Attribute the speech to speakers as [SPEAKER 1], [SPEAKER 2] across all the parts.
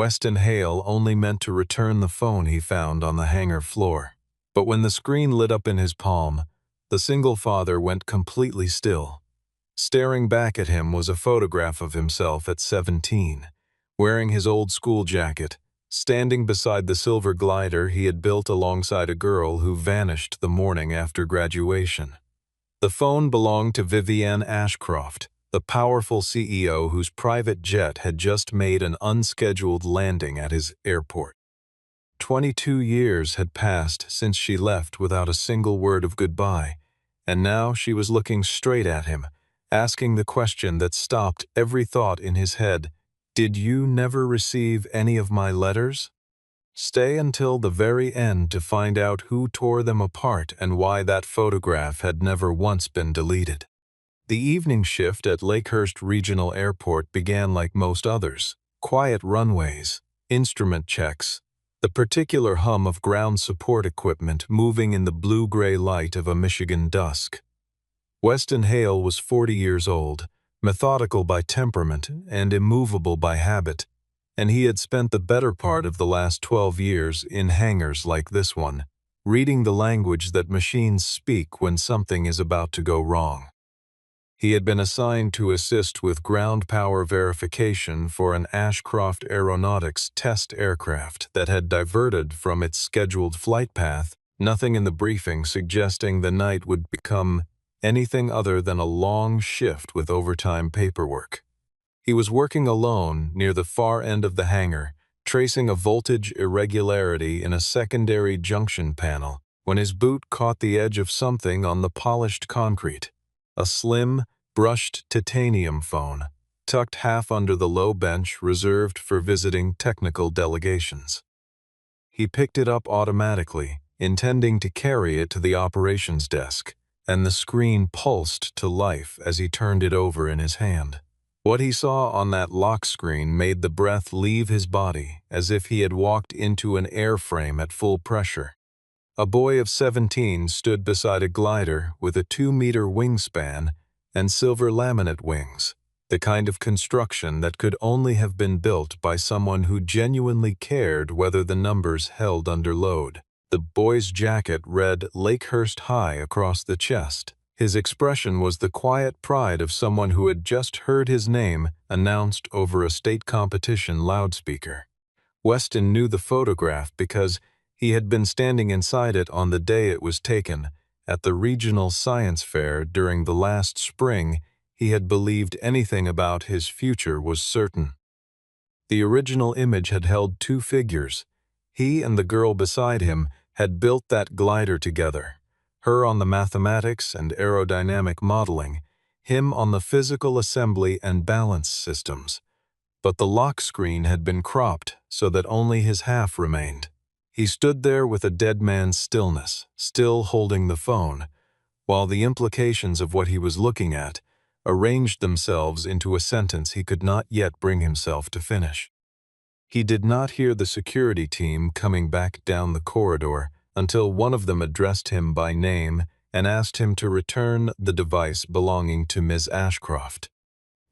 [SPEAKER 1] Weston Hale only meant to return the phone he found on the hangar floor. But when the screen lit up in his palm, the single father went completely still. Staring back at him was a photograph of himself at 17, wearing his old school jacket, standing beside the silver glider he had built alongside a girl who vanished the morning after graduation. The phone belonged to Vivienne Ashcroft, the powerful CEO whose private jet had just made an unscheduled landing at his airport. 22 years had passed since she left without a single word of goodbye, and now she was looking straight at him, asking the question that stopped every thought in his head. Did you never receive any of my letters? Stay until the very end to find out who tore them apart and why that photograph had never once been deleted. The evening shift at Lakehurst Regional Airport began like most others. Quiet runways, instrument checks, the particular hum of ground support equipment moving in the blue-gray light of a Michigan dusk. Weston Hale was 40 years old, methodical by temperament and immovable by habit, and he had spent the better part of the last 12 years in hangars like this one, reading the language that machines speak when something is about to go wrong. He had been assigned to assist with ground power verification for an Ashcroft Aeronautics test aircraft that had diverted from its scheduled flight path, nothing in the briefing suggesting the night would become anything other than a long shift with overtime paperwork. He was working alone near the far end of the hangar, tracing a voltage irregularity in a secondary junction panel, when his boot caught the edge of something on the polished concrete. A slim, brushed titanium phone, tucked half under the low bench reserved for visiting technical delegations. He picked it up automatically, intending to carry it to the operations desk, and the screen pulsed to life as he turned it over in his hand. What he saw on that lock screen made the breath leave his body as if he had walked into an airframe at full pressure. A boy of 17 stood beside a glider with a 2-meter wingspan and silver laminate wings, the kind of construction that could only have been built by someone who genuinely cared whether the numbers held under load. The boy's jacket read Lakehurst High across the chest. His expression was the quiet pride of someone who had just heard his name announced over a state competition loudspeaker. Weston knew the photograph because he had been standing inside it on the day it was taken. At the regional science fair during the last spring, he had believed anything about his future was certain. The original image had held two figures. He and the girl beside him had built that glider together, her on the mathematics and aerodynamic modeling, him on the physical assembly and balance systems. But the lock screen had been cropped so that only his half remained. He stood there with a dead man's stillness, still holding the phone, while the implications of what he was looking at arranged themselves into a sentence he could not yet bring himself to finish. He did not hear the security team coming back down the corridor until one of them addressed him by name and asked him to return the device belonging to Ms. Ashcroft.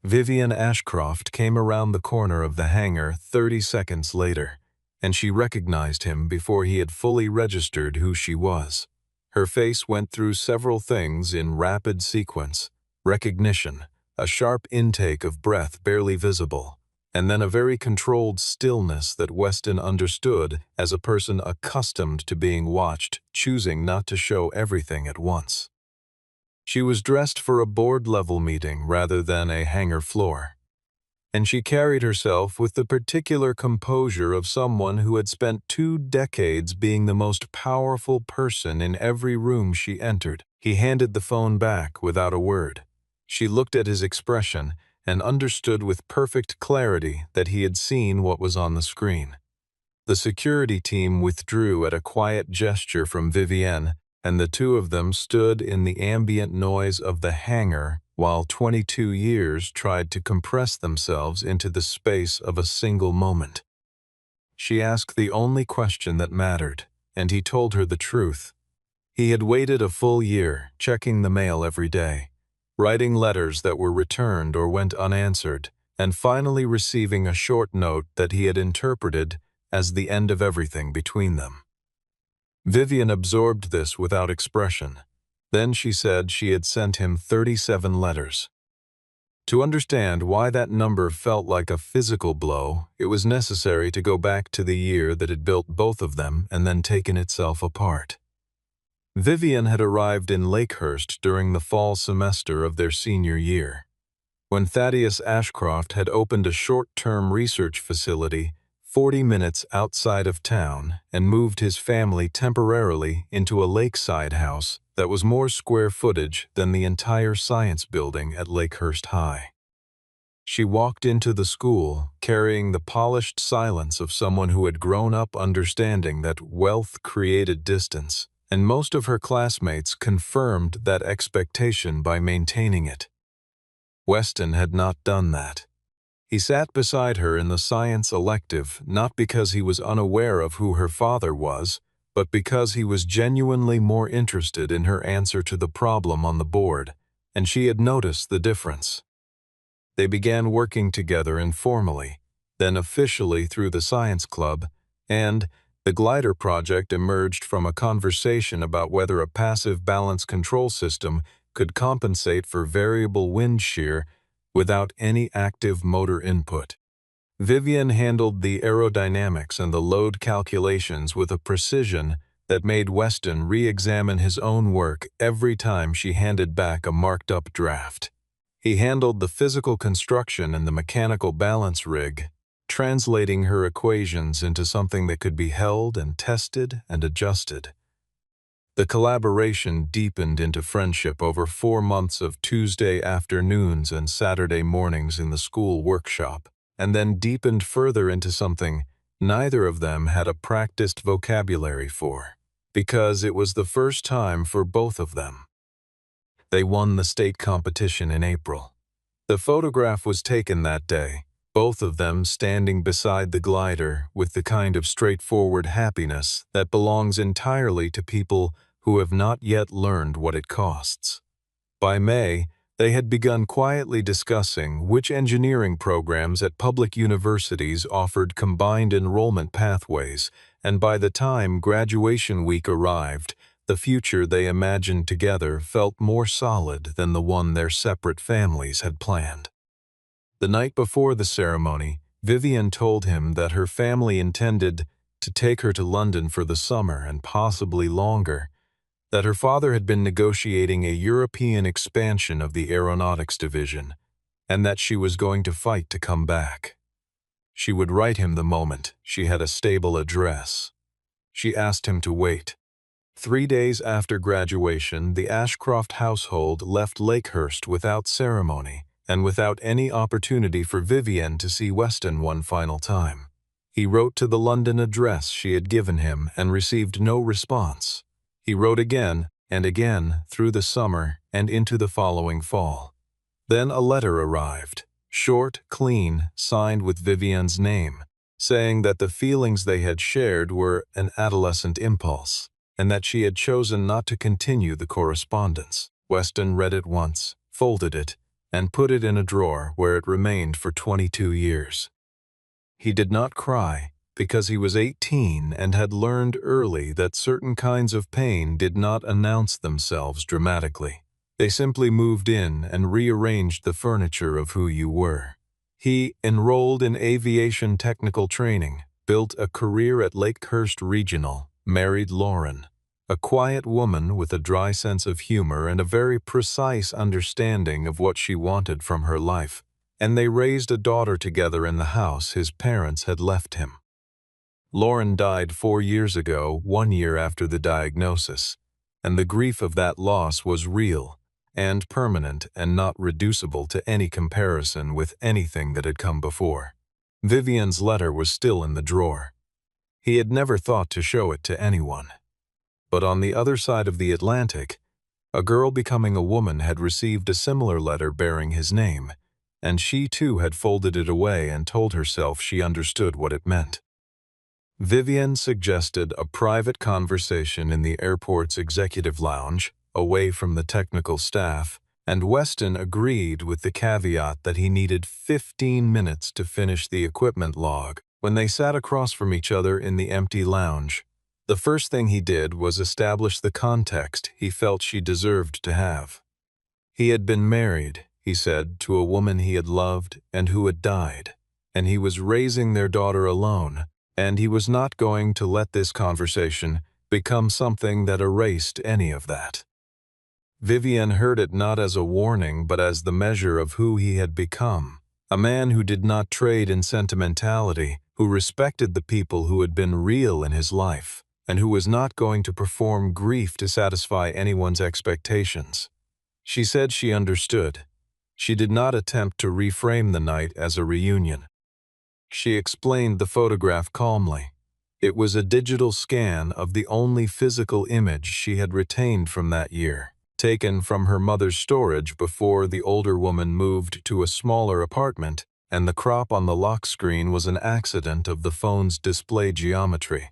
[SPEAKER 1] Vivienne Ashcroft came around the corner of the hangar 30 seconds later, and she recognized him before he had fully registered who she was. Her face went through several things in rapid sequence: recognition, a sharp intake of breath barely visible, and then a very controlled stillness that Weston understood as a person accustomed to being watched, choosing not to show everything at once. She was dressed for a board-level meeting rather than a hangar floor, and she carried herself with the particular composure of someone who had spent 2 decades being the most powerful person in every room she entered. He handed the phone back without a word. She looked at his expression and understood with perfect clarity that he had seen what was on the screen. The security team withdrew at a quiet gesture from Vivienne, and the two of them stood in the ambient noise of the hangar while 22 years tried to compress themselves into the space of a single moment. She asked the only question that mattered, and he told her the truth. He had waited a full year, checking the mail every day, writing letters that were returned or went unanswered, and finally receiving a short note that he had interpreted as the end of everything between them. Vivian absorbed this without expression. Then she said she had sent him 37 letters. To understand why that number felt like a physical blow, it was necessary to go back to the year that had built both of them and then taken itself apart. Vivian had arrived in Lakehurst during the fall semester of their senior year, when Thaddeus Ashcroft had opened a short-term research facility 40 minutes outside of town and moved his family temporarily into a lakeside house that was more square footage than the entire science building at Lakehurst High. She walked into the school carrying the polished silence of someone who had grown up understanding that wealth created distance, and most of her classmates confirmed that expectation by maintaining it. Weston had not done that. He sat beside her in the science elective not because he was unaware of who her father was, but because he was genuinely more interested in her answer to the problem on the board, and she had noticed the difference. They began working together informally, then officially through the science club, and the glider project emerged from a conversation about whether a passive balance control system could compensate for variable wind shear without any active motor input. Vivian handled the aerodynamics and the load calculations with a precision that made Weston re-examine his own work every time she handed back a marked-up draft. He handled the physical construction and the mechanical balance rig, translating her equations into something that could be held and tested and adjusted. The collaboration deepened into friendship over 4 months of Tuesday afternoons and Saturday mornings in the school workshop, and then deepened further into something neither of them had a practiced vocabulary for, because it was the first time for both of them. They won the state competition in April. The photograph was taken that day, both of them standing beside the glider with the kind of straightforward happiness that belongs entirely to people who have not yet learned what it costs. By May, they had begun quietly discussing which engineering programs at public universities offered combined enrollment pathways, and by the time graduation week arrived, the future they imagined together felt more solid than the one their separate families had planned. The night before the ceremony, Vivian told him that her family intended to take her to London for the summer and possibly longer, that her father had been negotiating a European expansion of the aeronautics division, and that she was going to fight to come back. She would write him the moment she had a stable address. She asked him to wait. 3 days after graduation, the Ashcroft household left Lakehurst without ceremony and without any opportunity for Vivian to see Weston one final time. He wrote to the London address she had given him and received no response. He wrote again and again through the summer and into the following fall. Then a letter arrived, short, clean, signed with Vivian's name, saying that the feelings they had shared were an adolescent impulse, and that she had chosen not to continue the correspondence. Weston read it once, folded it, and put it in a drawer where it remained for 22 years. He did not cry, because he was 18 and had learned early that certain kinds of pain did not announce themselves dramatically. They simply moved in and rearranged the furniture of who you were. He enrolled in aviation technical training, built a career at Lakehurst Regional, married Lauren, a quiet woman with a dry sense of humor and a very precise understanding of what she wanted from her life, and they raised a daughter together in the house his parents had left him. Lauren died 4 years ago, 1 year after the diagnosis, and the grief of that loss was real and permanent and not reducible to any comparison with anything that had come before. Vivian's letter was still in the drawer. He had never thought to show it to anyone. But on the other side of the Atlantic, a girl becoming a woman had received a similar letter bearing his name, and she too had folded it away and told herself she understood what it meant. Vivian suggested a private conversation in the airport's executive lounge, away from the technical staff, and Weston agreed with the caveat that he needed 15 minutes to finish the equipment log. When they sat across from each other in the empty lounge, the first thing he did was establish the context he felt she deserved to have. He had been married, he said, to a woman he had loved and who had died, and he was raising their daughter alone, and he was not going to let this conversation become something that erased any of that. Vivian heard it not as a warning but as the measure of who he had become, a man who did not trade in sentimentality, who respected the people who had been real in his life, and who was not going to perform grief to satisfy anyone's expectations. She said she understood. She did not attempt to reframe the night as a reunion. She explained the photograph calmly. It was a digital scan of the only physical image she had retained from that year, taken from her mother's storage before the older woman moved to a smaller apartment, and the crop on the lock screen was an accident of the phone's display geometry.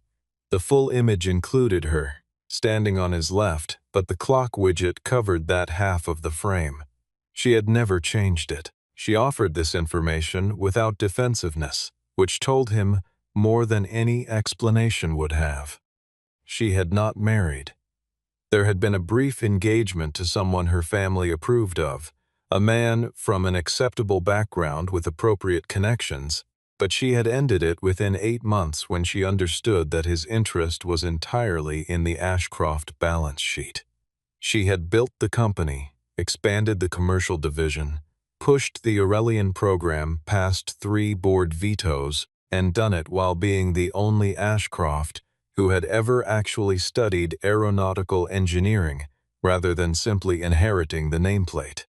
[SPEAKER 1] The full image included her, standing on his left, but the clock widget covered that half of the frame. She had never changed it. She offered this information without defensiveness, which told him more than any explanation would have. She had not married. There had been a brief engagement to someone her family approved of, a man from an acceptable background with appropriate connections, but she had ended it within 8 months when she understood that his interest was entirely in the Ashcroft balance sheet. She had built the company, expanded the commercial division, pushed the Aurelian program past 3 board vetoes, and done it while being the only Ashcroft who had ever actually studied aeronautical engineering rather than simply inheriting the nameplate.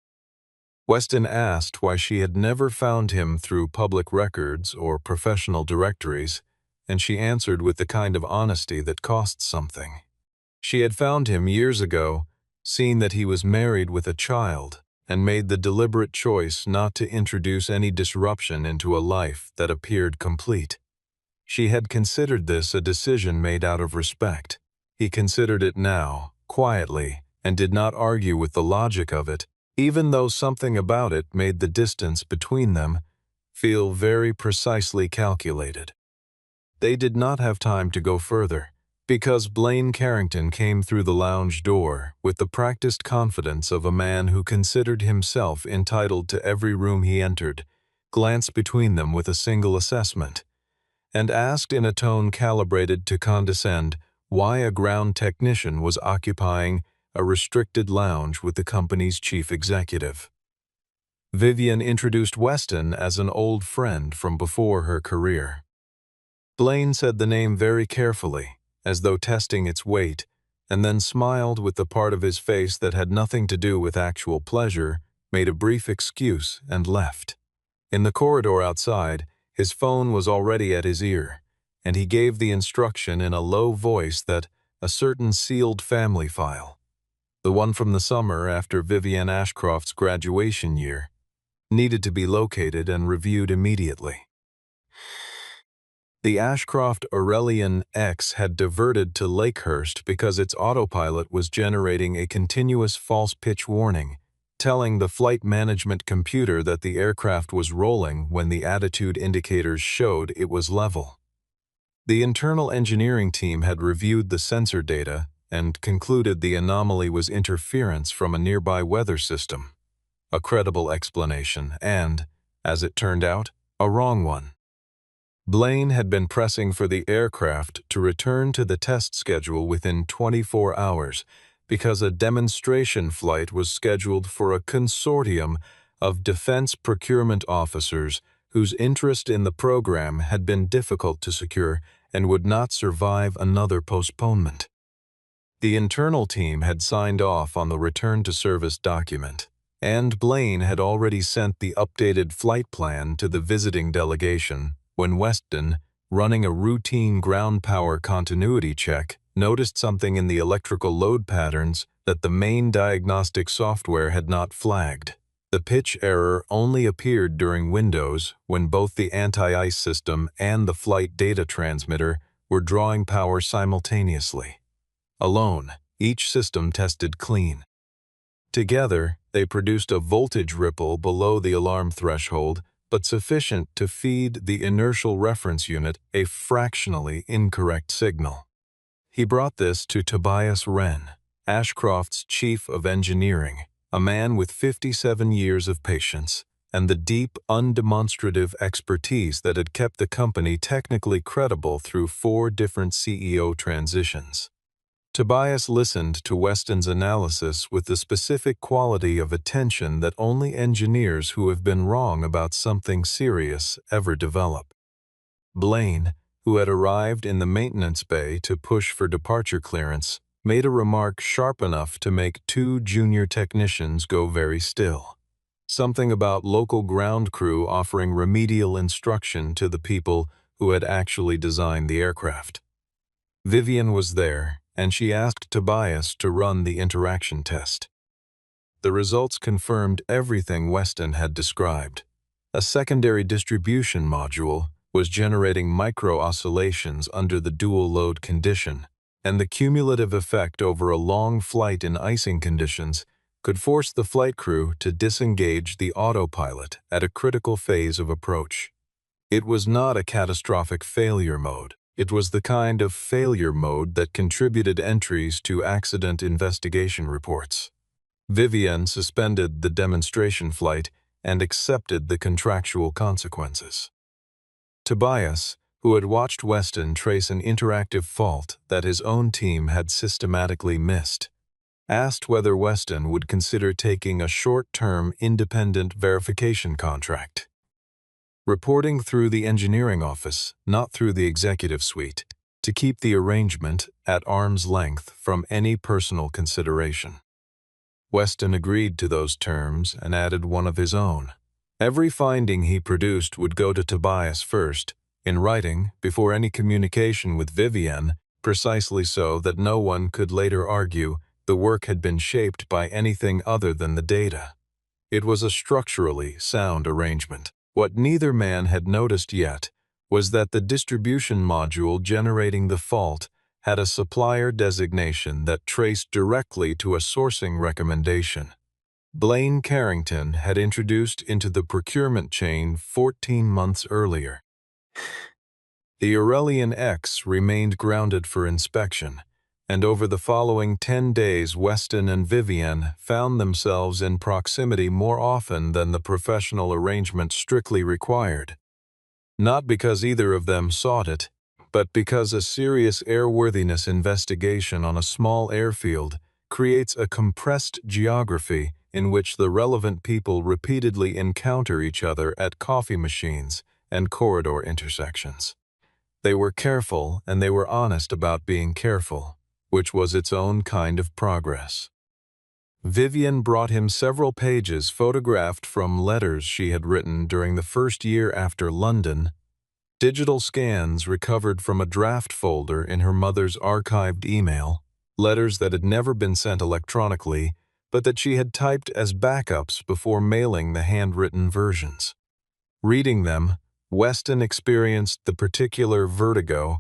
[SPEAKER 1] Weston asked why she had never found him through public records or professional directories, and she answered with the kind of honesty that costs something. She had found him years ago, seen that he was married with a child, and made the deliberate choice not to introduce any disruption into a life that appeared complete. She had considered this a decision made out of respect. He considered it now, quietly, and did not argue with the logic of it, even though something about it made the distance between them feel very precisely calculated. They did not have time to go further, because Blaine Carrington came through the lounge door with the practiced confidence of a man who considered himself entitled to every room he entered, glanced between them with a single assessment, and asked in a tone calibrated to condescend why a ground technician was occupying a restricted lounge with the company's chief executive. Vivian introduced Weston as an old friend from before her career. Blaine said the name very carefully, as though testing its weight, and then smiled with the part of his face that had nothing to do with actual pleasure, made a brief excuse, and left. In the corridor outside, his phone was already at his ear, and he gave the instruction in a low voice that a certain sealed family file, the one from the summer after Vivian Ashcroft's graduation year, needed to be located and reviewed immediately. The Ashcroft Aurelian X had diverted to Lakehurst because its autopilot was generating a continuous false pitch warning, telling the flight management computer that the aircraft was rolling when the attitude indicators showed it was level. The internal engineering team had reviewed the sensor data and concluded the anomaly was interference from a nearby weather system, a credible explanation and, as it turned out, a wrong one. Blaine had been pressing for the aircraft to return to the test schedule within 24 hours because a demonstration flight was scheduled for a consortium of defense procurement officers whose interest in the program had been difficult to secure and would not survive another postponement. The internal team had signed off on the return-to-service document, and Blaine had already sent the updated flight plan to the visiting delegation when Weston, running a routine ground power continuity check, noticed something in the electrical load patterns that the main diagnostic software had not flagged. The pitch error only appeared during windows when both the anti-ice system and the flight data transmitter were drawing power simultaneously. Alone, each system tested clean. Together, They produced a voltage ripple below the alarm threshold, but sufficient to feed the inertial reference unit a fractionally incorrect signal. He brought this to Tobias Wren, Ashcroft's chief of engineering, a man with 57 years of patience and the deep, undemonstrative expertise that had kept the company technically credible through 4 different CEO transitions. Tobias listened to Weston's analysis with the specific quality of attention that only engineers who have been wrong about something serious ever develop. Blaine, who had arrived in the maintenance bay to push for departure clearance, made a remark sharp enough to make 2 junior technicians go very still. Something about local ground crew offering remedial instruction to the people who had actually designed the aircraft. Vivian was there, and she asked Tobias to run the interaction test. The results confirmed everything Weston had described. A secondary distribution module was generating micro-oscillations under the dual-load condition, and the cumulative effect over a long flight in icing conditions could force the flight crew to disengage the autopilot at a critical phase of approach. It was not a catastrophic failure mode. It was the kind of failure mode that contributed entries to accident investigation reports. Vivian suspended the demonstration flight and accepted the contractual consequences. Tobias, who had watched Weston trace an interactive fault that his own team had systematically missed, asked whether Weston would consider taking a short-term independent verification contract. Reporting through the engineering office, not through the executive suite, to keep the arrangement at arm's length from any personal consideration. Weston agreed to those terms and added one of his own. Every finding he produced would go to Tobias first, in writing, before any communication with Vivian, precisely so that no one could later argue the work had been shaped by anything other than the data. It was a structurally sound arrangement. What neither man had noticed yet was that the distribution module generating the fault had a supplier designation that traced directly to a sourcing recommendation. Blaine Carrington had introduced into the procurement chain 14 months earlier. The Aurelian X remained grounded for inspection, and over the following 10 days Weston and Vivian found themselves in proximity more often than the professional arrangement strictly required. Not because either of them sought it, but because a serious airworthiness investigation on a small airfield creates a compressed geography in which the relevant people repeatedly encounter each other at coffee machines and corridor intersections. They were careful and they were honest about being careful, which was its own kind of progress. Vivian brought him several pages photographed from letters she had written during the first year after London, digital scans recovered from a draft folder in her mother's archived email, letters that had never been sent electronically, but that she had typed as backups before mailing the handwritten versions. Reading them, Weston experienced the particular vertigo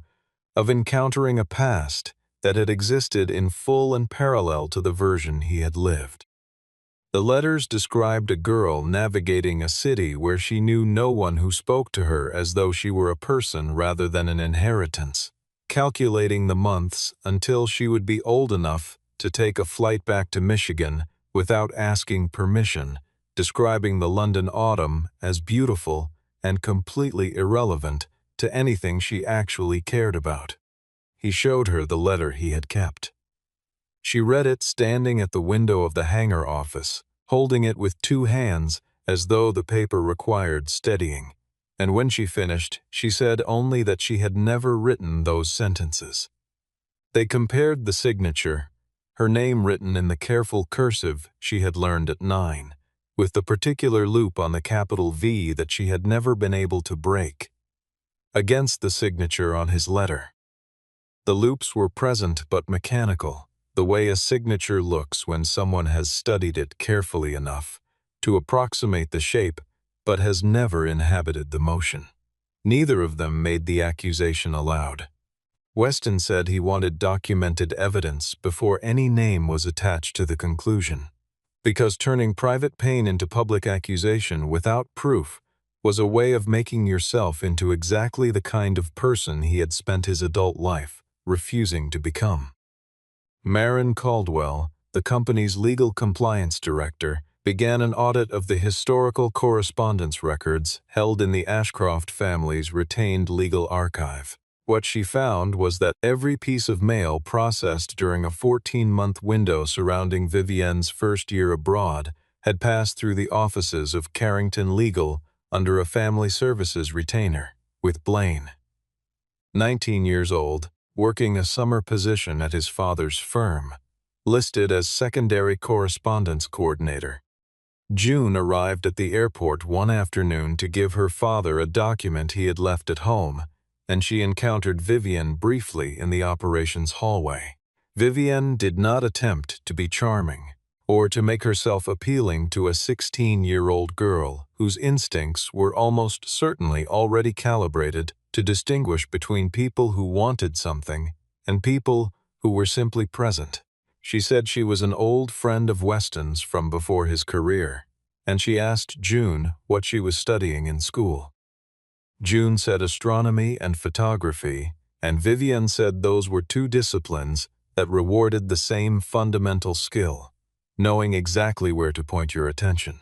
[SPEAKER 1] of encountering a past that had existed in full and parallel to the version he had lived. The letters described a girl navigating a city where she knew no one who spoke to her as though she were a person rather than an inheritance, calculating the months until she would be old enough to take a flight back to Michigan without asking permission, describing the London autumn as beautiful and completely irrelevant to anything she actually cared about. He showed her the letter he had kept. She read it standing at the window of the hangar office, holding it with 2 hands as though the paper required steadying, and when she finished, she said only that she had never written those sentences. They compared the signature, her name written in the careful cursive she had learned at 9, with the particular loop on the capital V that she had never been able to break, against the signature on his letter. The loops were present but mechanical, the way a signature looks when someone has studied it carefully enough to approximate the shape but has never inhabited the motion. Neither of them made the accusation aloud. Weston said he wanted documented evidence before any name was attached to the conclusion. because turning private pain into public accusation without proof was a way of making yourself into exactly the kind of person he had spent his adult life refusing to become. Marin Caldwell, the company's legal compliance director, began an audit of the historical correspondence records held in the Ashcroft family's retained legal archive. What she found was that every piece of mail processed during a 14-month window surrounding Vivienne's first year abroad had passed through the offices of Carrington Legal under a family services retainer, with Blaine, 19 years old, working a summer position at his father's firm, listed as secondary correspondence coordinator. June arrived at the airport one afternoon to give her father a document he had left at home, and she encountered Vivienne briefly in the operations hallway. Vivienne did not attempt to be charming or to make herself appealing to a 16-year-old girl whose instincts were almost certainly already calibrated to distinguish between people who wanted something and people who were simply present. She said she was an old friend of Weston's from before his career, and she asked June what she was studying in school. June said astronomy and photography, and Vivienne said those were two disciplines that rewarded the same fundamental skill, knowing exactly where to point your attention.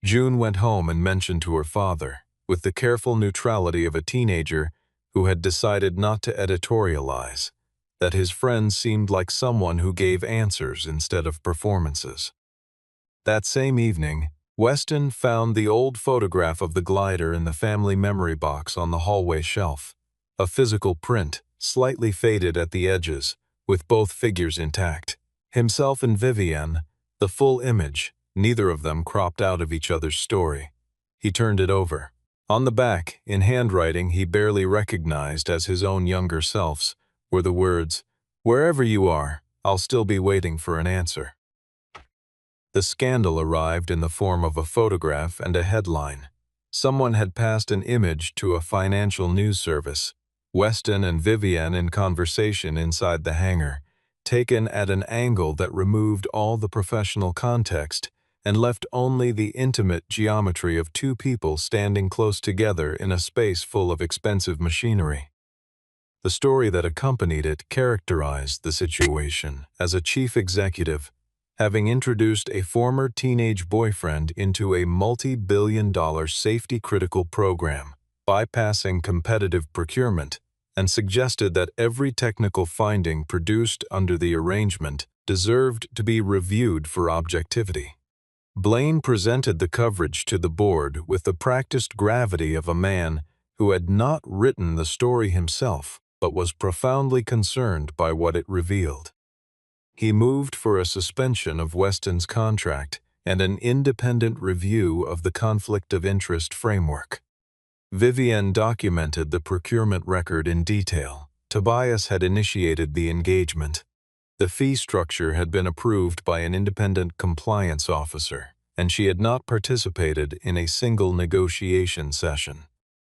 [SPEAKER 1] June went home and mentioned to her father, with the careful neutrality of a teenager who had decided not to editorialize, that his friend seemed like someone who gave answers instead of performances. That same evening, Weston found the old photograph of the glider in the family memory box on the hallway shelf, a physical print, slightly faded at the edges, with both figures intact. Himself and Vivienne, the full image, neither of them cropped out of each other's story. He turned it over. On the back, in handwriting he barely recognized as his own younger self's, were the words, "Wherever you are, I'll still be waiting for an answer." The scandal arrived in the form of a photograph and a headline. Someone had passed an image to a financial news service, Weston and Vivienne in conversation inside the hangar, taken at an angle that removed all the professional context and left only the intimate geometry of two people standing close together in a space full of expensive machinery. The story that accompanied it characterized the situation as a chief executive, having introduced a former teenage boyfriend into a multi-billion-dollar safety-critical program, bypassing competitive procurement, and suggested that every technical finding produced under the arrangement deserved to be reviewed for objectivity. Blaine presented the coverage to the board with the practiced gravity of a man who had not written the story himself, but was profoundly concerned by what it revealed. He moved for a suspension of Weston's contract and an independent review of the conflict of interest framework. Vivienne documented the procurement record in detail. Tobias had initiated the engagement. The fee structure had been approved by an independent compliance officer, and she had not participated in a single negotiation session.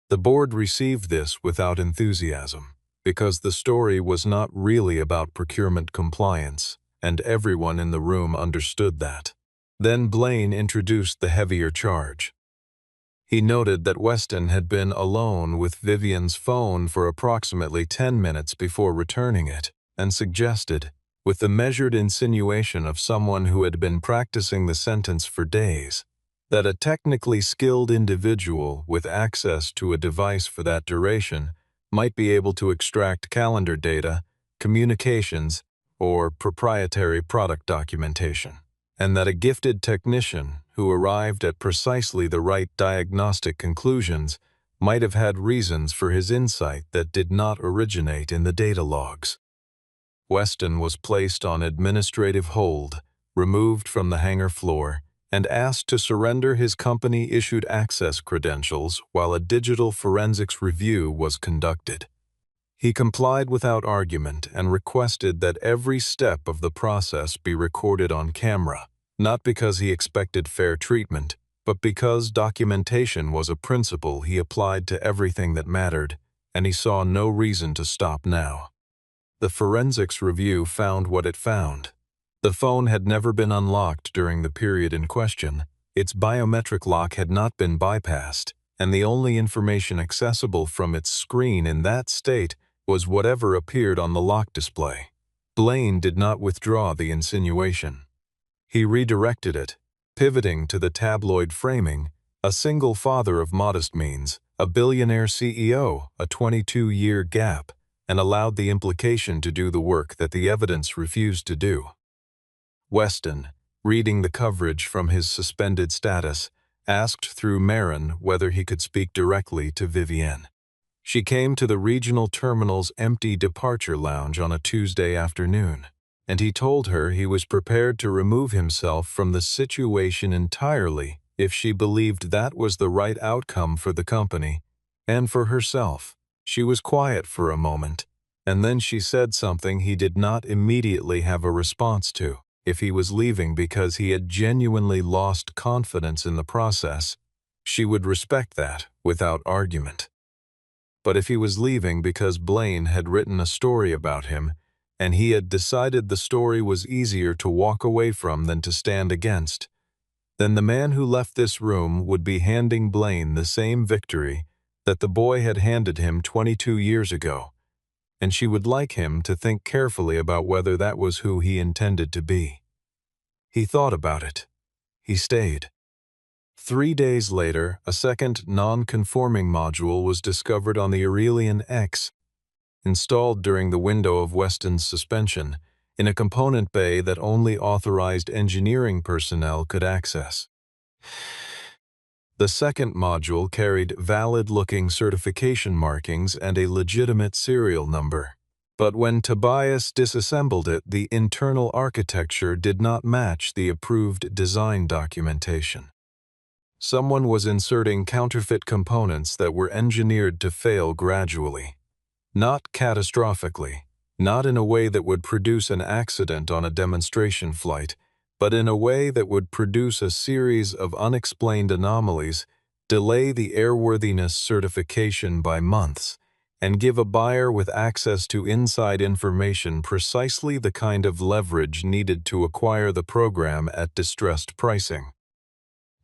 [SPEAKER 1] The board received this without enthusiasm, because the story was not really about procurement compliance, and everyone in the room understood that. Then Blaine introduced the heavier charge. He noted that Weston had been alone with Vivienne's phone for approximately 10 minutes before returning it, and suggested, with the measured insinuation of someone who had been practicing the sentence for days, that a technically skilled individual with access to a device for that duration might be able to extract calendar data, communications, or proprietary product documentation, and that a gifted technician who arrived at precisely the right diagnostic conclusions might have had reasons for his insight that did not originate in the data logs. Weston was placed on administrative hold, removed from the hangar floor, and asked to surrender his company-issued access credentials while a digital forensics review was conducted. He complied without argument and requested that every step of the process be recorded on camera, not because he expected fair treatment, but because documentation was a principle he applied to everything that mattered, and he saw no reason to stop now. The forensics review found what it found. The phone had never been unlocked during the period in question, its biometric lock had not been bypassed, and the only information accessible from its screen in that state was whatever appeared on the lock display. Blaine did not withdraw the insinuation. He redirected it, pivoting to the tabloid framing, a single father of modest means, a billionaire CEO, a 22-year gap, and allowed the implication to do the work that the evidence refused to do. Weston, reading the coverage from his suspended status, asked through Marin whether he could speak directly to Vivienne. She came to the regional terminal's empty departure lounge on a Tuesday afternoon, and he told her he was prepared to remove himself from the situation entirely if she believed that was the right outcome for the company and for herself. She was quiet for a moment, and then she said something he did not immediately have a response to. If he was leaving because he had genuinely lost confidence in the process, she would respect that without argument. But if he was leaving because Blaine had written a story about him, and he had decided the story was easier to walk away from than to stand against, then the man who left this room would be handing Blaine the same victory that the boy had handed him 22 years ago, and she would like him to think carefully about whether that was who he intended to be. He thought about it. He stayed. 3 days later, a second non-conforming module was discovered on the Aurelian X, installed during the window of Weston's suspension, in a component bay that only authorized engineering personnel could access. The second module carried valid-looking certification markings and a legitimate serial number. But when Tobias disassembled it, the internal architecture did not match the approved design documentation. Someone was inserting counterfeit components that were engineered to fail gradually. Not catastrophically, not in a way that would produce an accident on a demonstration flight, but in a way that would produce a series of unexplained anomalies, delay the airworthiness certification by months, and give a buyer with access to inside information precisely the kind of leverage needed to acquire the program at distressed pricing.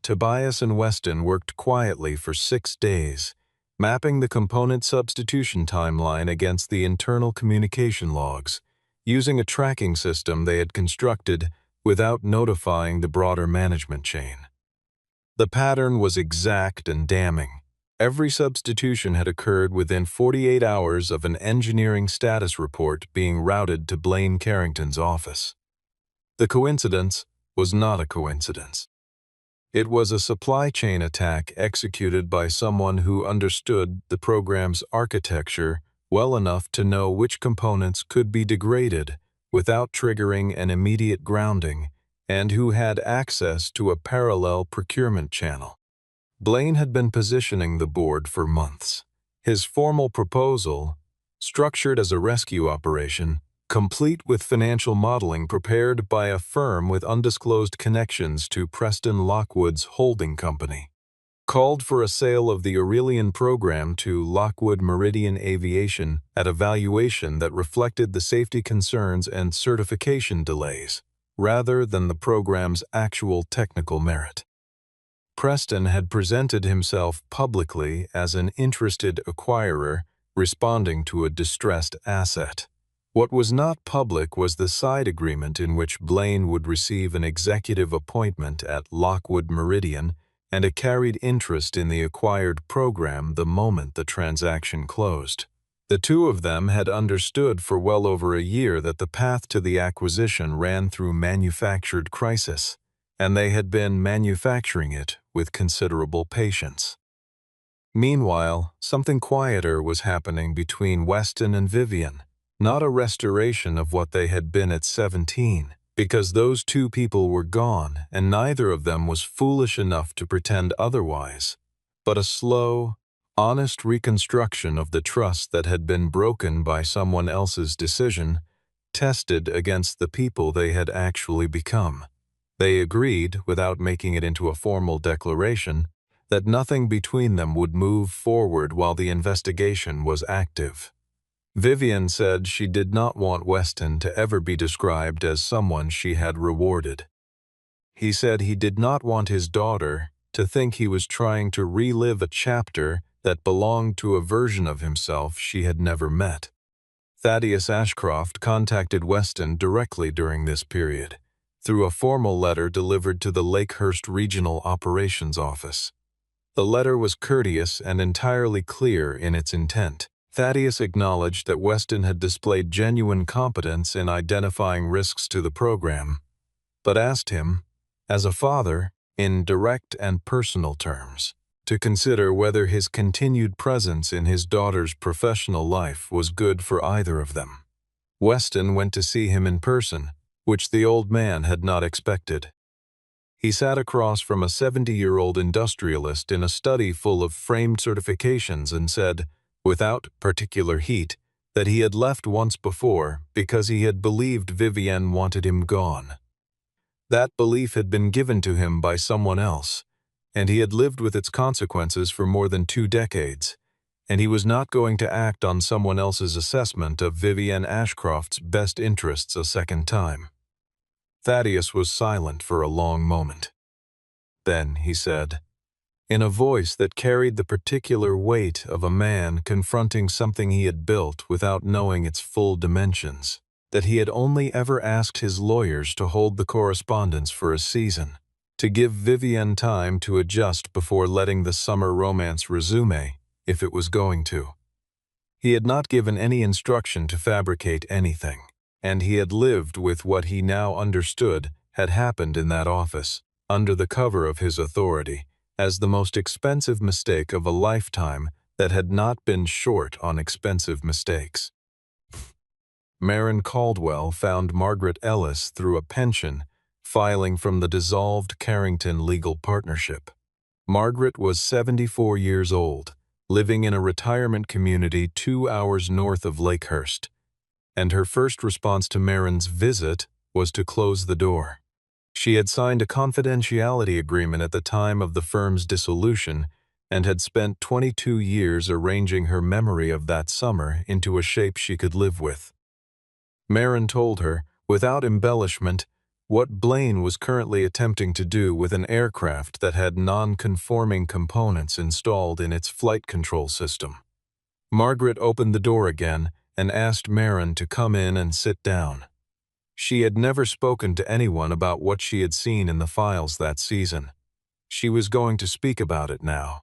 [SPEAKER 1] Tobias and Weston worked quietly for 6 days, mapping the component substitution timeline against the internal communication logs, using a tracking system they had constructed without notifying the broader management chain. The pattern was exact and damning. Every substitution had occurred within 48 hours of an engineering status report being routed to Blaine Carrington's office. The coincidence was not a coincidence. It was a supply chain attack executed by someone who understood the program's architecture well enough to know which components could be degraded without triggering an immediate grounding, and who had access to a parallel procurement channel. Blaine had been positioning the board for months. His formal proposal, structured as a rescue operation, complete with financial modeling prepared by a firm with undisclosed connections to Preston Lockwood's holding company, called for a sale of the Aurelian program to Lockwood Meridian Aviation at a valuation that reflected the safety concerns and certification delays, rather than the program's actual technical merit. Preston had presented himself publicly as an interested acquirer responding to a distressed asset. What was not public was the side agreement in which Blaine would receive an executive appointment at Lockwood Meridian and a carried interest in the acquired program the moment the transaction closed. The two of them had understood for well over a year that the path to the acquisition ran through manufactured crisis, and they had been manufacturing it with considerable patience. Meanwhile, something quieter was happening between Weston and Vivienne, not a restoration of what they had been at 17, because those two people were gone and neither of them was foolish enough to pretend otherwise, but a slow, honest reconstruction of the trust that had been broken by someone else's decision, tested against the people they had actually become. They agreed, without making it into a formal declaration, that nothing between them would move forward while the investigation was active. Vivian said she did not want Weston to ever be described as someone she had rewarded. He said he did not want his daughter to think he was trying to relive a chapter that belonged to a version of himself she had never met. Thaddeus Ashcroft contacted Weston directly during this period, through a formal letter delivered to the Lakehurst Regional Operations Office. The letter was courteous and entirely clear in its intent. Thaddeus acknowledged that Weston had displayed genuine competence in identifying risks to the program, but asked him, as a father, in direct and personal terms, to consider whether his continued presence in his daughter's professional life was good for either of them. Weston went to see him in person, which the old man had not expected. He sat across from a 70-year-old industrialist in a study full of framed certifications and said, without particular heat, that he had left once before because he had believed Vivienne wanted him gone. That belief had been given to him by someone else, and he had lived with its consequences for more than 2 decades, and he was not going to act on someone else's assessment of Vivienne Ashcroft's best interests a second time. Thaddeus was silent for a long moment. Then he said, in a voice that carried the particular weight of a man confronting something he had built without knowing its full dimensions, that he had only ever asked his lawyers to hold the correspondence for a season, to give Vivienne time to adjust before letting the summer romance resume, if it was going to. He had not given any instruction to fabricate anything, and he had lived with what he now understood had happened in that office, under the cover of his authority, as the most expensive mistake of a lifetime that had not been short on expensive mistakes. Marin Caldwell found Margaret Ellis through a pension filing from the dissolved Carrington legal partnership. Margaret was 74 years old, living in a retirement community 2 hours north of Lakehurst, and her first response to Marin's visit was to close the door. She had signed a confidentiality agreement at the time of the firm's dissolution and had spent 22 years arranging her memory of that summer into a shape she could live with. Marin told her, without embellishment, what Blaine was currently attempting to do with an aircraft that had non-conforming components installed in its flight control system. Margaret opened the door again and asked Marin to come in and sit down. She had never spoken to anyone about what she had seen in the files that season. She was going to speak about it now.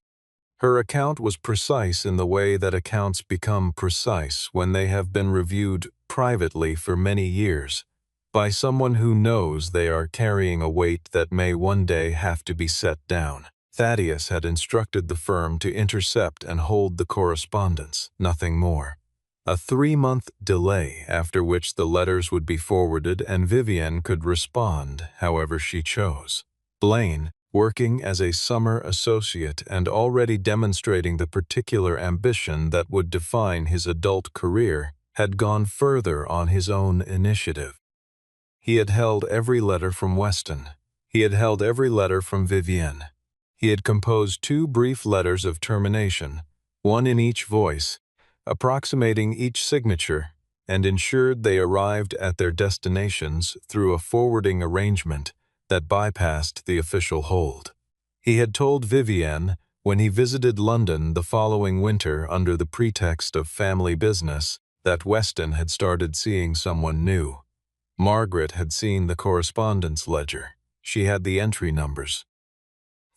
[SPEAKER 1] Her account was precise in the way that accounts become precise when they have been reviewed privately for many years by someone who knows they are carrying a weight that may one day have to be set down. Thaddeus had instructed the firm to intercept and hold the correspondence, nothing more. A 3-month delay after which the letters would be forwarded and Vivienne could respond however she chose. Blaine, working as a summer associate and already demonstrating the particular ambition that would define his adult career, had gone further on his own initiative. He had held every letter from Weston. He had held every letter from Vivienne. He had composed 2 brief letters of termination, one in each voice, approximating each signature, and ensured they arrived at their destinations through a forwarding arrangement that bypassed the official hold. He had told Vivienne, when he visited London the following winter under the pretext of family business, that Weston had started seeing someone new. Margaret had seen the correspondence ledger. She had the entry numbers.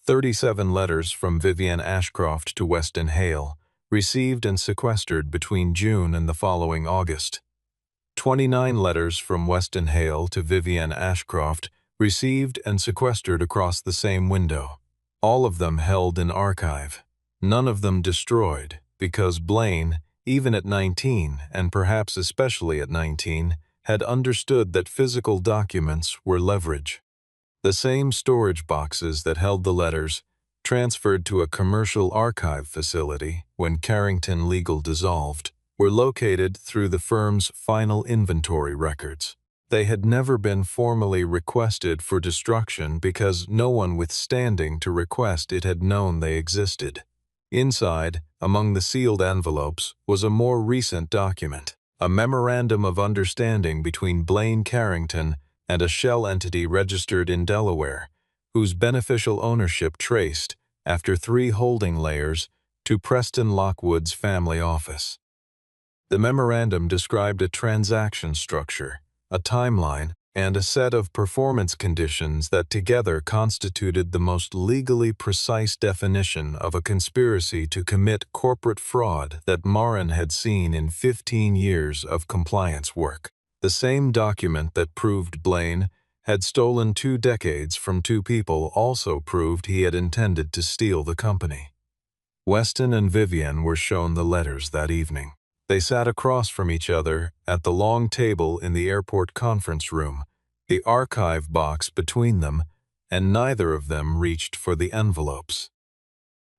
[SPEAKER 1] 37 letters from Vivienne Ashcroft to Weston Hale, received and sequestered between June and the following August. 29 letters from Weston Hale to Vivienne Ashcroft, received and sequestered across the same window. All of them held in archive. None of them destroyed, because Blaine, even at 19, and perhaps especially at 19, had understood that physical documents were leverage. The same storage boxes that held the letters, transferred to a commercial archive facility when Carrington Legal dissolved, were located through the firm's final inventory records. They had never been formally requested for destruction because no one with standing to request it had known they existed. Inside, among the sealed envelopes, was a more recent document, a memorandum of understanding between Blaine Carrington and a shell entity registered in Delaware, whose beneficial ownership traced, after 3 holding layers, to Preston Lockwood's family office. The memorandum described a transaction structure, a timeline, and a set of performance conditions that together constituted the most legally precise definition of a conspiracy to commit corporate fraud that Marin had seen in 15 years of compliance work. The same document that proved Blaine had stolen 2 decades from 2 people also proved he had intended to steal the company. Weston and Vivian were shown the letters that evening. They sat across from each other at the long table in the airport conference room, the archive box between them, and neither of them reached for the envelopes.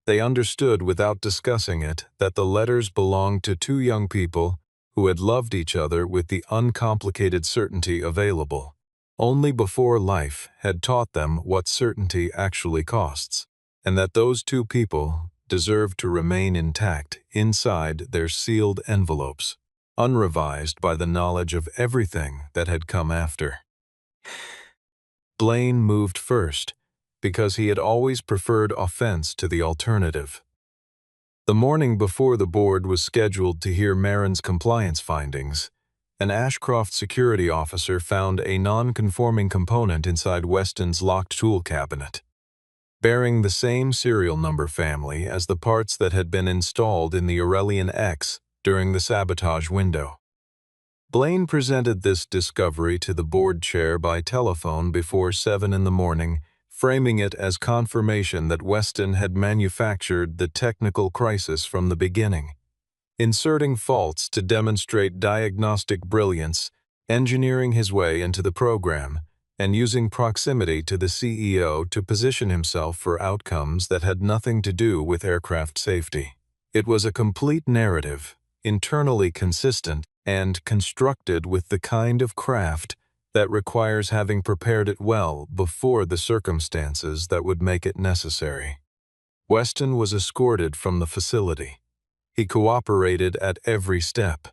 [SPEAKER 1] They understood without discussing it that the letters belonged to 2 young people who had loved each other with the uncomplicated certainty available. Only before life had taught them what certainty actually costs, and that those 2 people deserved to remain intact inside their sealed envelopes, unrevised by the knowledge of everything that had come after. Blaine moved first, because he had always preferred offense to the alternative. The morning before the board was scheduled to hear Marin's compliance findings, an Ashcroft security officer found a non-conforming component inside Weston's locked tool cabinet, bearing the same serial number family as the parts that had been installed in the Aurelian X during the sabotage window. Blaine presented this discovery to the board chair by telephone before 7 in the morning, framing it as confirmation that Weston had manufactured the technical crisis from the beginning, inserting faults to demonstrate diagnostic brilliance, engineering his way into the program, and using proximity to the CEO to position himself for outcomes that had nothing to do with aircraft safety. It was a complete narrative, internally consistent, and constructed with the kind of craft that requires having prepared it well before the circumstances that would make it necessary. Weston was escorted from the facility. He cooperated at every step.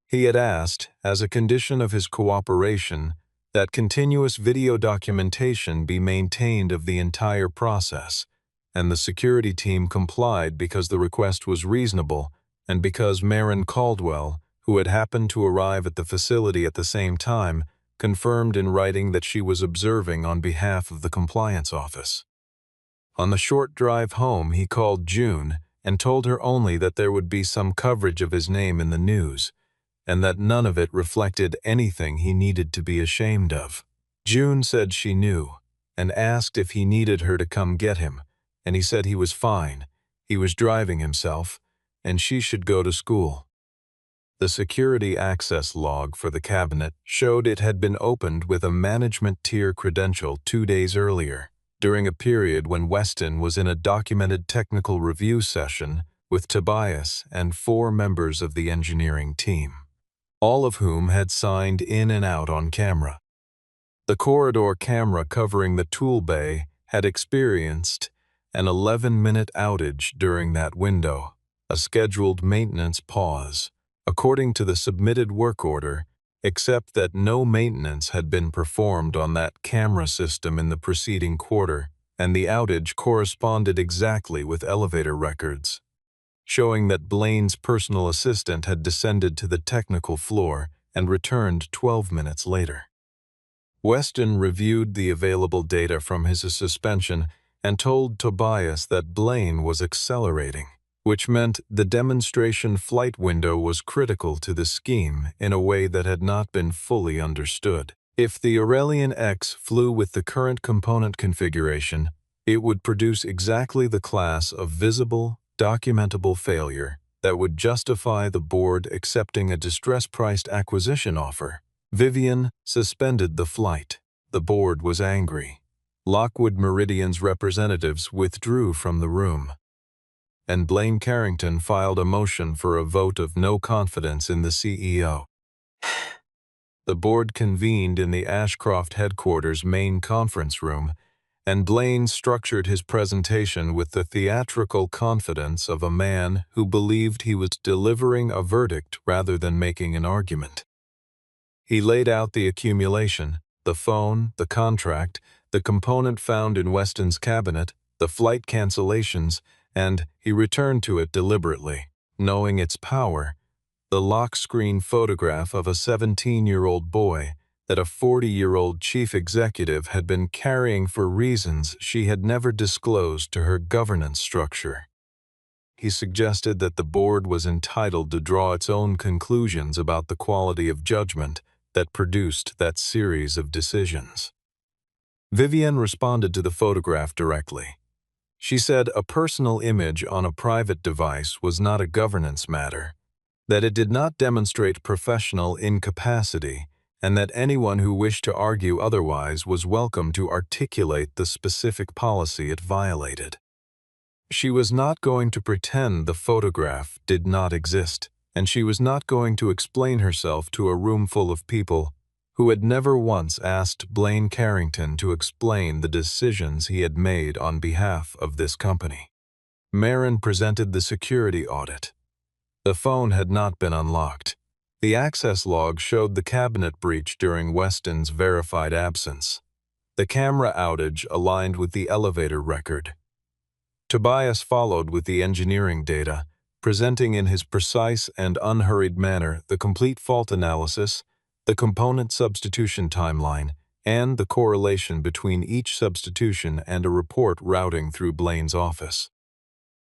[SPEAKER 1] He had asked, as a condition of his cooperation, that continuous video documentation be maintained of the entire process, and the security team complied because the request was reasonable and because Marin Caldwell, who had happened to arrive at the facility at the same time, confirmed in writing that she was observing on behalf of the compliance office. On the short drive home, he called June and told her only that there would be some coverage of his name in the news, and that none of it reflected anything he needed to be ashamed of. June said she knew, and asked if he needed her to come get him, and he said he was fine, he was driving himself, and she should go to school. The security access log for the cabinet showed it had been opened with a management tier credential 2 days earlier, during a period when Weston was in a documented technical review session with Tobias and 4 members of the engineering team, all of whom had signed in and out on camera. The corridor camera covering the tool bay had experienced an 11-minute outage during that window, a scheduled maintenance pause, according to the submitted work order, except that no maintenance had been performed on that camera system in the preceding quarter, and the outage corresponded exactly with elevator records, showing that Blaine's personal assistant had descended to the technical floor and returned 12 minutes later. Weston reviewed the available data from his suspension and told Tobias that Blaine was accelerating, which meant the demonstration flight window was critical to the scheme in a way that had not been fully understood. If the Aurelian X flew with the current component configuration, it would produce exactly the class of visible, documentable failure that would justify the board accepting a distress-priced acquisition offer. Vivian suspended the flight. The board was angry. Lockwood Meridian's representatives withdrew from the room, and Blaine Carrington filed a motion for a vote of no confidence in the CEO. The board convened in the Ashcroft headquarters main conference room, and Blaine structured his presentation with the theatrical confidence of a man who believed he was delivering a verdict rather than making an argument. He laid out the accumulation, the phone, the contract, the component found in Weston's cabinet, the flight cancellations, and he returned to it deliberately, knowing its power, the lock-screen photograph of a 17-year-old boy that a 40-year-old chief executive had been carrying for reasons she had never disclosed to her governance structure. He suggested that the board was entitled to draw its own conclusions about the quality of judgment that produced that series of decisions. Vivian responded to the photograph directly. She said a personal image on a private device was not a governance matter, that it did not demonstrate professional incapacity, and that anyone who wished to argue otherwise was welcome to articulate the specific policy it violated. She was not going to pretend the photograph did not exist, and she was not going to explain herself to a room full of people who had never once asked Blaine Carrington to explain the decisions he had made on behalf of this company. Marin presented the security audit. The phone had not been unlocked. The access log showed the cabinet breach during Weston's verified absence. The camera outage aligned with the elevator record. Tobias followed with the engineering data, presenting in his precise and unhurried manner the complete fault analysis, the component substitution timeline, and the correlation between each substitution and a report routing through Blaine's office.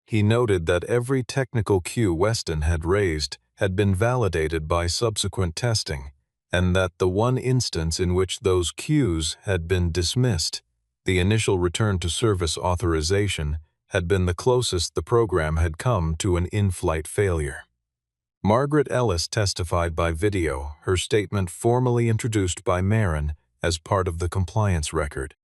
[SPEAKER 1] He noted that every technical cue Weston had raised had been validated by subsequent testing, and that the one instance in which those cues had been dismissed, the initial return to service authorization, had been the closest the program had come to an in-flight failure. Margaret Ellis testified by video, her statement formally introduced by Marin as part of the compliance record.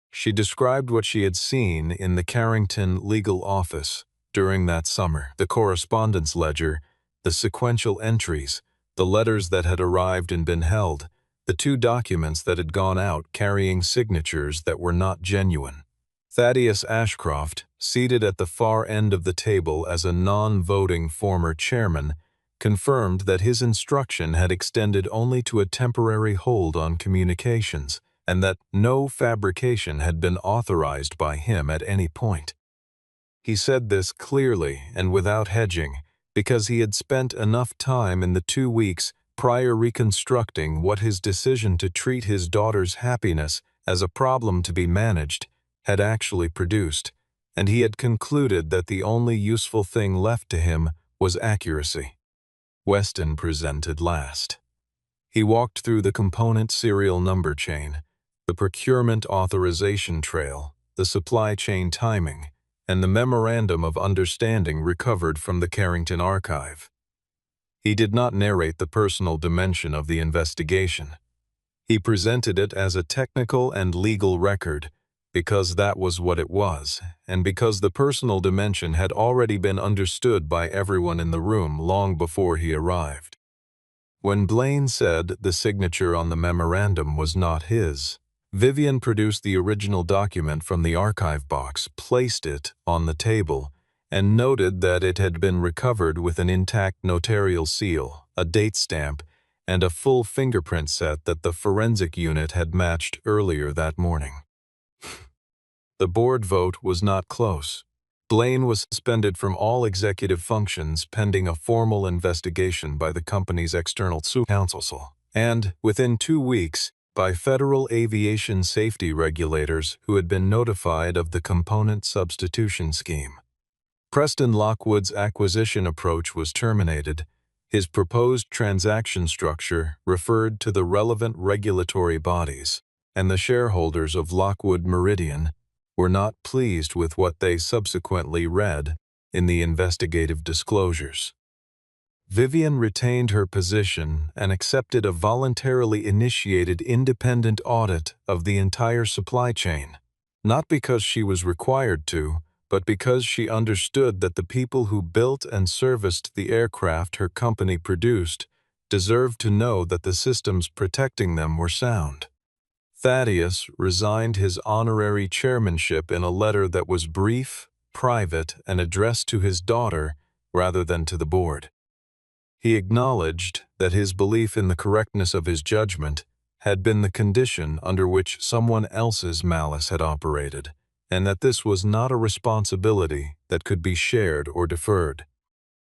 [SPEAKER 1] She described what she had seen in the Carrington legal office during that summer, the correspondence ledger, the sequential entries, the letters that had arrived and been held, the 2 documents that had gone out carrying signatures that were not genuine. Thaddeus Ashcroft, seated at the far end of the table as a non-voting former chairman, confirmed that his instruction had extended only to a temporary hold on communications, and that no fabrication had been authorized by him at any point. He said this clearly and without hedging, because he had spent enough time in the 2 weeks prior reconstructing what his decision to treat his daughter's happiness as a problem to be managed had actually produced, and he had concluded that the only useful thing left to him was accuracy. Weston presented last. He walked through the component serial number chain, the procurement authorization trail, the supply chain timing, and the memorandum of understanding recovered from the Carrington archive. He did not narrate the personal dimension of the investigation. He presented it as a technical and legal record, because that was what it was, and because the personal dimension had already been understood by everyone in the room long before he arrived. When Blaine said the signature on the memorandum was not his, Vivian produced the original document from the archive box, placed it on the table, and noted that it had been recovered with an intact notarial seal, a date stamp, and a full fingerprint set that the forensic unit had matched earlier that morning. The board vote was not close. Blaine was suspended from all executive functions pending a formal investigation by the company's external counsel, and, within 2 weeks, by federal aviation safety regulators who had been notified of the component substitution scheme. Preston Lockwood's acquisition approach was terminated. His proposed transaction structure referred to the relevant regulatory bodies, and the shareholders of Lockwood Meridian were not pleased with what they subsequently read in the investigative disclosures. Vivian retained her position and accepted a voluntarily initiated independent audit of the entire supply chain, not because she was required to, but because she understood that the people who built and serviced the aircraft her company produced deserved to know that the systems protecting them were sound. Thaddeus resigned his honorary chairmanship in a letter that was brief, private, and addressed to his daughter rather than to the board. He acknowledged that his belief in the correctness of his judgment had been the condition under which someone else's malice had operated, and that this was not a responsibility that could be shared or deferred.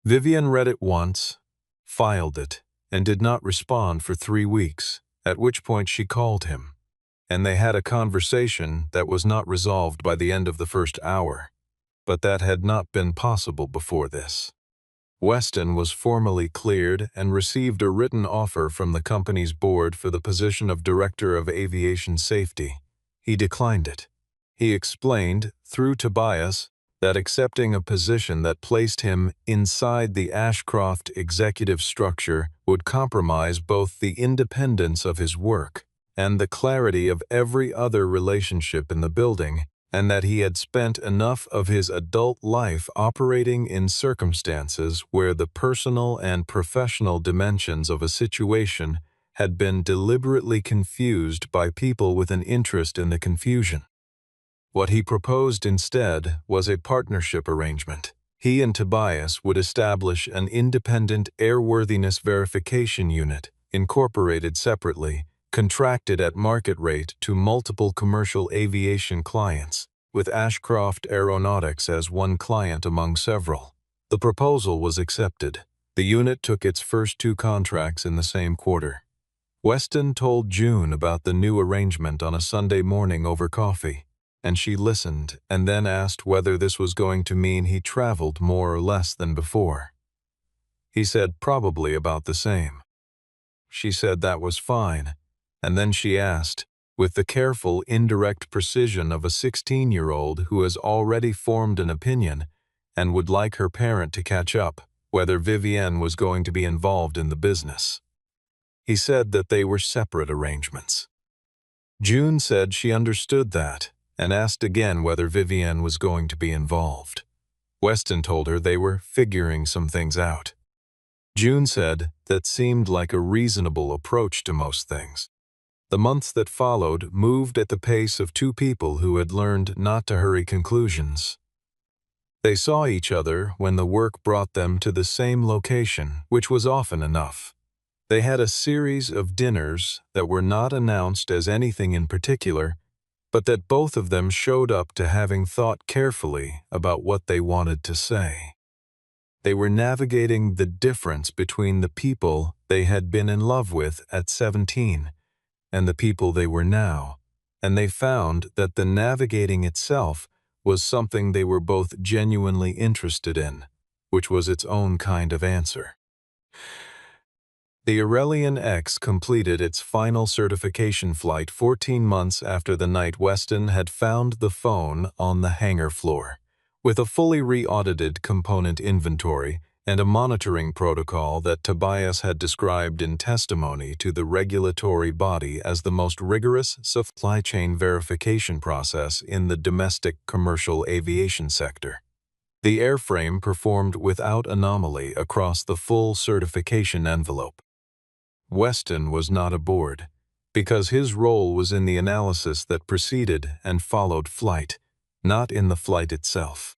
[SPEAKER 1] Vivian read it once, filed it, and did not respond for 3 weeks, at which point she called him, and they had a conversation that was not resolved by the end of the first hour, but that had not been possible before this. Weston was formally cleared and received a written offer from the company's board for the position of Director of Aviation Safety. He declined it. He explained, through Tobias, that accepting a position that placed him inside the Ashcroft executive structure would compromise both the independence of his work and the clarity of every other relationship in the building, and that he had spent enough of his adult life operating in circumstances where the personal and professional dimensions of a situation had been deliberately confused by people with an interest in the confusion. What he proposed instead was a partnership arrangement. He and Tobias would establish an independent airworthiness verification unit, incorporated separately, contracted at market rate to multiple commercial aviation clients, with Ashcroft Aeronautics as one client among several. The proposal was accepted. The unit took its first 2 contracts in the same quarter. Weston told June about the new arrangement on a Sunday morning over coffee, and she listened and then asked whether this was going to mean he traveled more or less than before. He said probably about the same. She said that was fine, and then she asked, with the careful, indirect precision of a 16-year-old who has already formed an opinion and would like her parent to catch up, whether Vivienne was going to be involved in the business. He said that they were separate arrangements. June said she understood that and asked again whether Vivienne was going to be involved. Weston told her they were figuring some things out. June said that seemed like a reasonable approach to most things. The months that followed moved at the pace of 2 people who had learned not to hurry conclusions. They saw each other when the work brought them to the same location, which was often enough. They had a series of dinners that were not announced as anything in particular, but that both of them showed up to having thought carefully about what they wanted to say. They were navigating the difference between the people they had been in love with at 17 and the people they were now, and they found that the navigating itself was something they were both genuinely interested in, which was its own kind of answer. The Aurelian X completed its final certification flight 14 months after the night Weston had found the phone on the hangar floor, with a fully re-audited component inventory and a monitoring protocol that Tobias had described in testimony to the regulatory body as the most rigorous supply chain verification process in the domestic commercial aviation sector. The airframe performed without anomaly across the full certification envelope. Weston was not aboard, because his role was in the analysis that preceded and followed flight, not in the flight itself.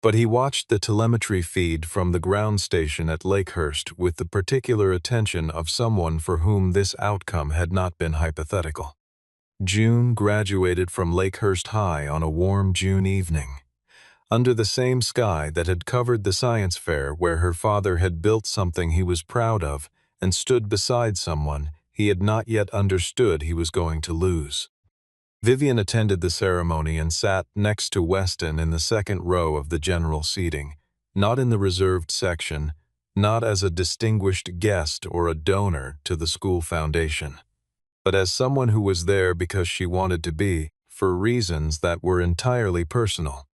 [SPEAKER 1] But he watched the telemetry feed from the ground station at Lakehurst with the particular attention of someone for whom this outcome had not been hypothetical. June graduated from Lakehurst High on a warm June evening, under the same sky that had covered the science fair where her father had built something he was proud of and stood beside someone he had not yet understood he was going to lose. Vivian attended the ceremony and sat next to Weston in the second row of the general seating, not in the reserved section, not as a distinguished guest or a donor to the school foundation, but as someone who was there because she wanted to be, for reasons that were entirely personal.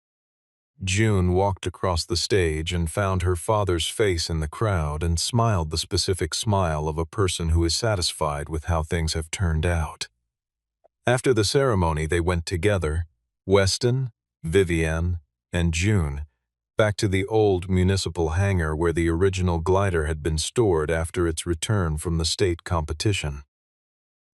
[SPEAKER 1] June walked across the stage and found her father's face in the crowd and smiled the specific smile of a person who is satisfied with how things have turned out. After the ceremony, they went together, Weston, Vivienne, and June, back to the old municipal hangar where the original glider had been stored after its return from the state competition.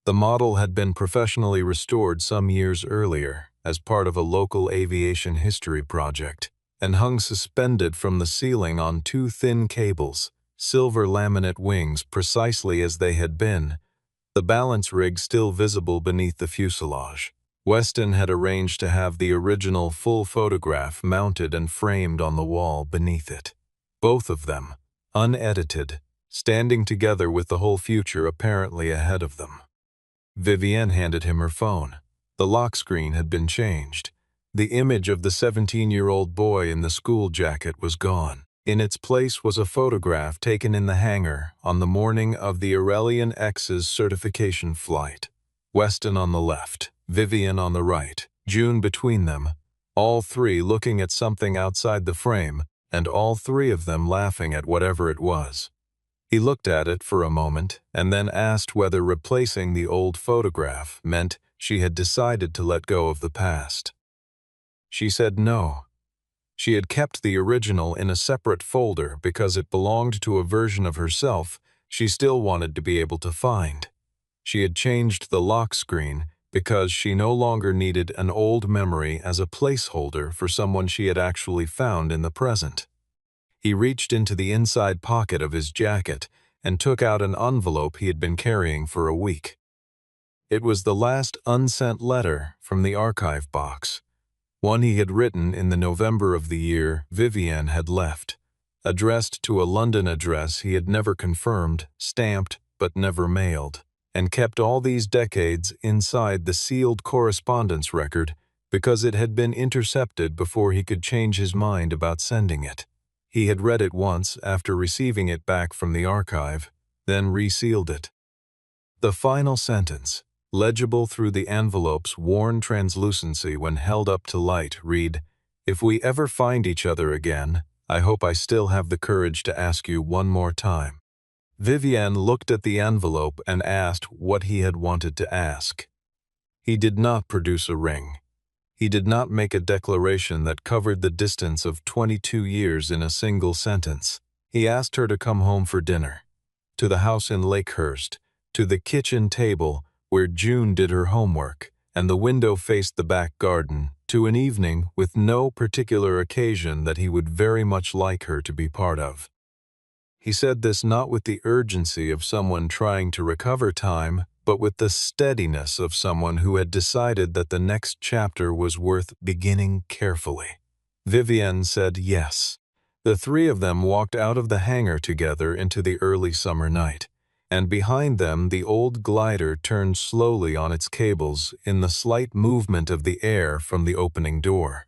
[SPEAKER 1] The model had been professionally restored some years earlier as part of a local aviation history project and hung suspended from the ceiling on two thin cables, silver laminate wings precisely as they had been, the balance rig still visible beneath the fuselage. Weston had arranged to have the original full photograph mounted and framed on the wall beneath it. Both of them, unedited, standing together with the whole future apparently ahead of them. Vivienne handed him her phone. The lock screen had been changed. The image of the 17-year-old boy in the school jacket was gone. In its place was a photograph taken in the hangar on the morning of the Aurelian X's certification flight. Weston on the left, Vivienne on the right, June between them, all three looking at something outside the frame, and all three of them laughing at whatever it was. He looked at it for a moment and then asked whether replacing the old photograph meant she had decided to let go of the past. She said no. She had kept the original in a separate folder because it belonged to a version of herself she still wanted to be able to find. She had changed the lock screen because she no longer needed an old memory as a placeholder for someone she had actually found in the present. He reached into the inside pocket of his jacket and took out an envelope he had been carrying for a week. It was the last unsent letter from the archive box, one he had written in the November of the year Vivienne had left, addressed to a London address he had never confirmed, stamped but never mailed, and kept all these decades inside the sealed correspondence record because it had been intercepted before he could change his mind about sending it. He had read it once after receiving it back from the archive, then resealed it. The final sentence, legible through the envelope's worn translucency when held up to light, read, "If we ever find each other again, I hope I still have the courage to ask you one more time." Vivienne looked at the envelope and asked what he had wanted to ask. He did not produce a ring. He did not make a declaration that covered the distance of 22 years in a single sentence. He asked her to come home for dinner, to the house in Lakehurst, to the kitchen table where June did her homework, and the window faced the back garden, to an evening with no particular occasion that he would very much like her to be part of. He said this not with the urgency of someone trying to recover time, but with the steadiness of someone who had decided that the next chapter was worth beginning carefully. Vivienne said yes. The three of them walked out of the hangar together into the early summer night, and behind them the old glider turned slowly on its cables in the slight movement of the air from the opening door.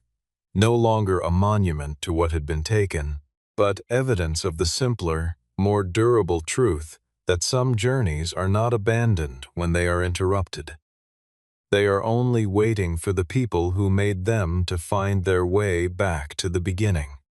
[SPEAKER 1] No longer a monument to what had been taken, but evidence of the simpler, more durable truth that some journeys are not abandoned when they are interrupted. They are only waiting for the people who made them to find their way back to the beginning.